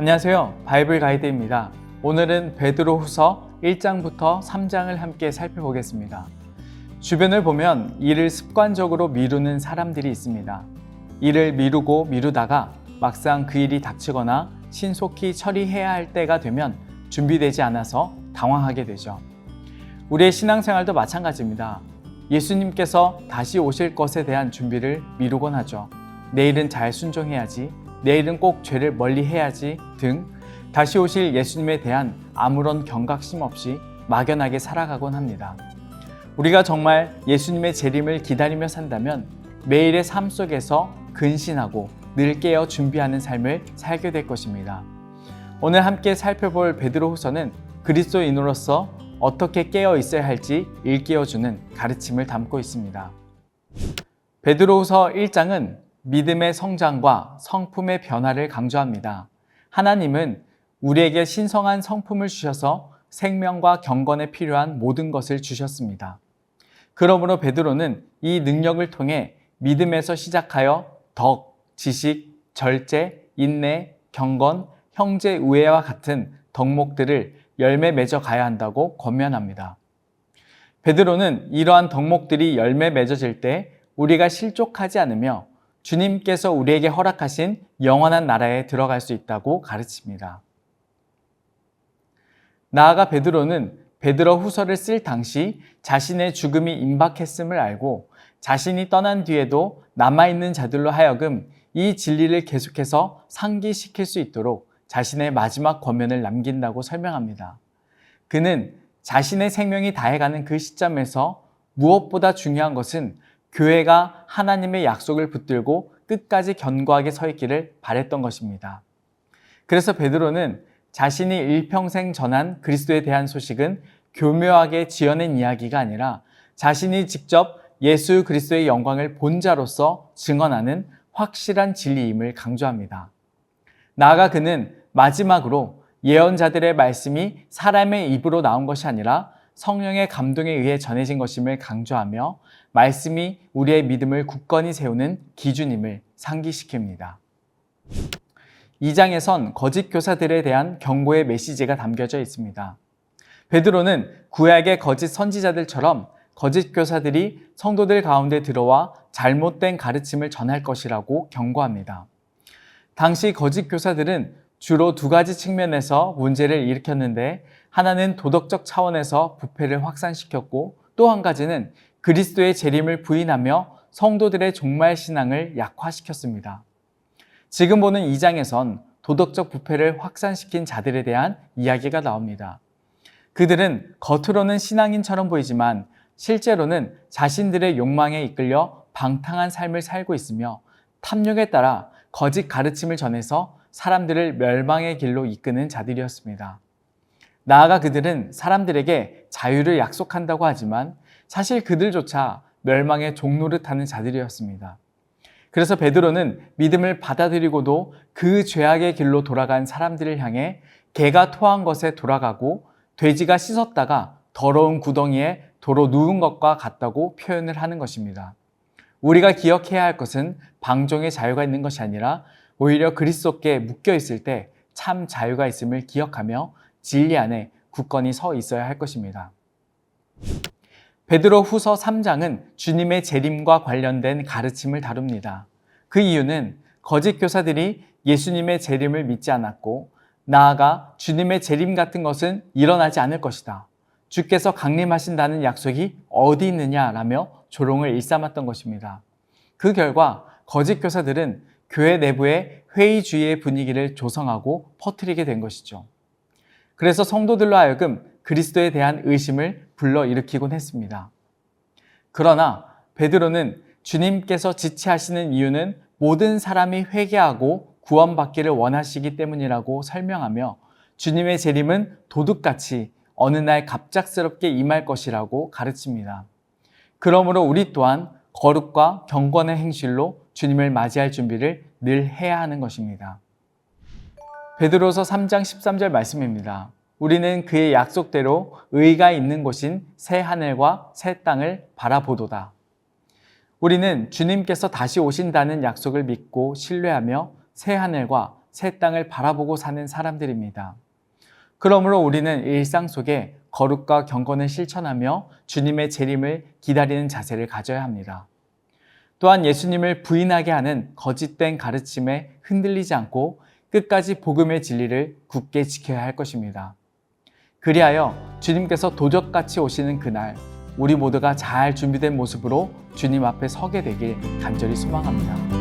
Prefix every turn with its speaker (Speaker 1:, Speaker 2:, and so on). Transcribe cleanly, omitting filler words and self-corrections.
Speaker 1: 안녕하세요. 바이블 가이드입니다. 오늘은 베드로후서 1장부터 3장을 함께 살펴보겠습니다. 주변을 보면 일을 습관적으로 미루는 사람들이 있습니다. 일을 미루고 미루다가 막상 그 일이 닥치거나 신속히 처리해야 할 때가 되면 준비되지 않아서 당황하게 되죠. 우리의 신앙생활도 마찬가지입니다. 예수님께서 다시 오실 것에 대한 준비를 미루곤 하죠. 내일은 잘 순종해야지, 내일은 꼭 죄를 멀리 해야지 등 다시 오실 예수님에 대한 아무런 경각심 없이 막연하게 살아가곤 합니다. 우리가 정말 예수님의 재림을 기다리며 산다면 매일의 삶 속에서 근신하고 늘 깨어 준비하는 삶을 살게 될 것입니다. 오늘 함께 살펴볼 베드로후서는 그리스도인으로서 어떻게 깨어 있어야 할지 일깨워주는 가르침을 담고 있습니다. 베드로후서 1장은 믿음의 성장과 성품의 변화를 강조합니다. 하나님은 우리에게 신성한 성품을 주셔서 생명과 경건에 필요한 모든 것을 주셨습니다. 그러므로 베드로는 이 능력을 통해 믿음에서 시작하여 덕, 지식, 절제, 인내, 경건, 형제 우애와 같은 덕목들을 열매 맺어 가야 한다고 권면합니다. 베드로는 이러한 덕목들이 열매 맺어질 때 우리가 실족하지 않으며 주님께서 우리에게 허락하신 영원한 나라에 들어갈 수 있다고 가르칩니다. 나아가 베드로는 베드로 후서를 쓸 당시 자신의 죽음이 임박했음을 알고 자신이 떠난 뒤에도 남아있는 자들로 하여금 이 진리를 계속해서 상기시킬 수 있도록 자신의 마지막 권면을 남긴다고 설명합니다. 그는 자신의 생명이 다해가는 그 시점에서 무엇보다 중요한 것은 교회가 하나님의 약속을 붙들고 끝까지 견고하게 서 있기를 바랬던 것입니다. 그래서 베드로는 자신이 일평생 전한 그리스도에 대한 소식은 교묘하게 지어낸 이야기가 아니라 자신이 직접 예수 그리스도의 영광을 본 자로서 증언하는 확실한 진리임을 강조합니다. 나아가 그는 마지막으로 예언자들의 말씀이 사람의 입으로 나온 것이 아니라 성령의 감동에 의해 전해진 것임을 강조하며 말씀이 우리의 믿음을 굳건히 세우는 기준임을 상기시킵니다. 2장에선 거짓 교사들에 대한 경고의 메시지가 담겨져 있습니다. 베드로는 구약의 거짓 선지자들처럼 거짓 교사들이 성도들 가운데 들어와 잘못된 가르침을 전할 것이라고 경고합니다. 당시 거짓 교사들은 주로 두 가지 측면에서 문제를 일으켰는데 하나는 도덕적 차원에서 부패를 확산시켰고 또 한 가지는 그리스도의 재림을 부인하며 성도들의 종말 신앙을 약화시켰습니다. 지금 보는 2장에선 도덕적 부패를 확산시킨 자들에 대한 이야기가 나옵니다. 그들은 겉으로는 신앙인처럼 보이지만 실제로는 자신들의 욕망에 이끌려 방탕한 삶을 살고 있으며 탐욕에 따라 거짓 가르침을 전해서 사람들을 멸망의 길로 이끄는 자들이었습니다. 나아가 그들은 사람들에게 자유를 약속한다고 하지만 사실 그들조차 멸망의 종노릇하는 자들이었습니다. 그래서 베드로는 믿음을 받아들이고도 그 죄악의 길로 돌아간 사람들을 향해 개가 토한 것에 돌아가고 돼지가 씻었다가 더러운 구덩이에 도로 누운 것과 같다고 표현을 하는 것입니다. 우리가 기억해야 할 것은 방종의 자유가 있는 것이 아니라 오히려 그리스도께 묶여 있을 때 참 자유가 있음을 기억하며 진리 안에 굳건히 서 있어야 할 것입니다. 베드로 후서 3장은 주님의 재림과 관련된 가르침을 다룹니다. 그 이유는 거짓 교사들이 예수님의 재림을 믿지 않았고 나아가 주님의 재림 같은 것은 일어나지 않을 것이다. 주께서 강림하신다는 약속이 어디 있느냐라며 조롱을 일삼았던 것입니다. 그 결과 거짓 교사들은 교회 내부에 회의주의의 분위기를 조성하고 퍼뜨리게 된 것이죠. 그래서 성도들로 하여금 그리스도에 대한 의심을 불러일으키곤 했습니다. 그러나 베드로는 주님께서 지체하시는 이유는 모든 사람이 회개하고 구원받기를 원하시기 때문이라고 설명하며 주님의 재림은 도둑같이 어느 날 갑작스럽게 임할 것이라고 가르칩니다. 그러므로 우리 또한 거룩과 경건의 행실로 주님을 맞이할 준비를 늘 해야 하는 것입니다. 베드로서 3장 13절 말씀입니다. 우리는 그의 약속대로 의가 있는 곳인 새 하늘과 새 땅을 바라보도다. 우리는 주님께서 다시 오신다는 약속을 믿고 신뢰하며 새 하늘과 새 땅을 바라보고 사는 사람들입니다. 그러므로 우리는 일상 속에 거룩과 경건을 실천하며 주님의 재림을 기다리는 자세를 가져야 합니다. 또한 예수님을 부인하게 하는 거짓된 가르침에 흔들리지 않고 끝까지 복음의 진리를 굳게 지켜야 할 것입니다. 그리하여 주님께서 도적같이 오시는 그날, 우리 모두가 잘 준비된 모습으로 주님 앞에 서게 되길 간절히 소망합니다.